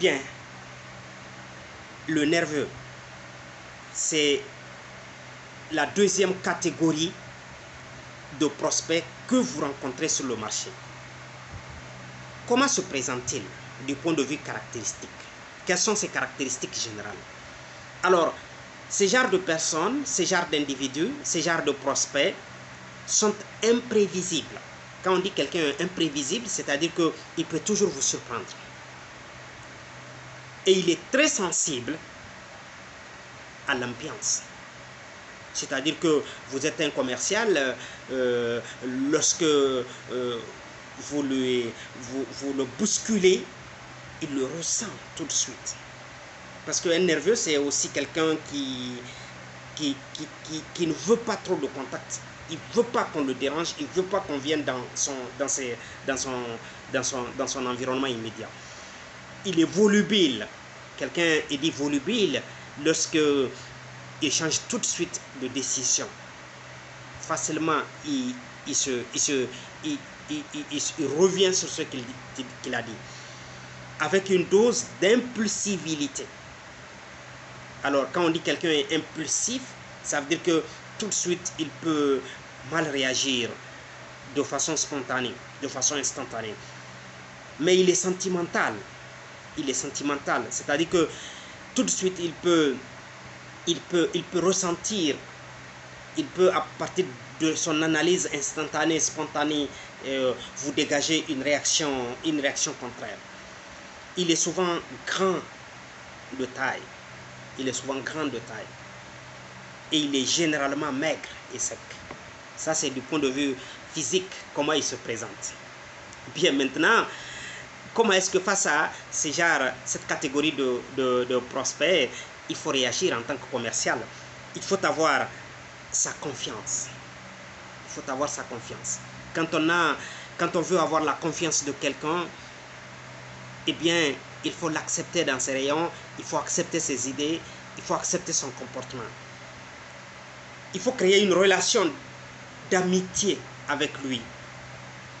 Bien, le nerveux, c'est la deuxième catégorie de prospects que vous rencontrez sur le marché. Comment se présente-t-il du point de vue caractéristique? Quelles sont ses caractéristiques générales? Alors, ces genres de personnes, ces genres d'individus, ces genres de prospects sont imprévisibles. Quand on dit quelqu'un est imprévisible, c'est-à-dire qu'il peut toujours vous surprendre. Et il est très sensible à l'ambiance. C'est-à-dire que vous êtes un commercial, lorsque vous le bousculez, il le ressent tout de suite. Parce qu'un nerveux, c'est aussi quelqu'un qui ne veut pas trop de contact. Il ne veut pas qu'on le dérange, il ne veut pas qu'on vienne dans son environnement immédiat. Il est volubile. Quelqu'un est dit volubile lorsque il change tout de suite de décision. Facilement, il revient sur ce qu'il a dit. Avec une dose d'impulsivité. Alors, quand on dit quelqu'un est impulsif, ça veut dire que tout de suite, il peut mal réagir de façon spontanée, de façon instantanée. Mais il est sentimental. Il est sentimental. C'est-à-dire que tout de suite, il peut ressentir, il peut, à partir de son analyse instantanée, spontanée, vous dégager une réaction contraire. Il est souvent grand de taille. Il est souvent grand de taille. Et il est généralement maigre et sec. Ça, c'est du point de vue physique, comment il se présente. Bien, maintenant, comment est-ce que face à cette catégorie de prospects, il faut réagir en tant que commercial? Il faut avoir sa confiance. Il faut avoir sa confiance. Quand on veut avoir la confiance de quelqu'un, eh bien, il faut l'accepter dans ses rayons, il faut accepter ses idées, il faut accepter son comportement. Il faut créer une relation d'amitié avec lui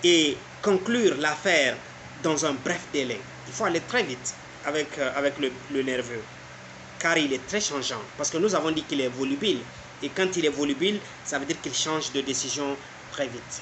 et conclure l'affaire dans un bref délai. Il faut aller très vite avec le nerveux, car il est très changeant. Parce que nous avons dit qu'il est volubile, et quand il est volubile, ça veut dire qu'il change de décision très vite.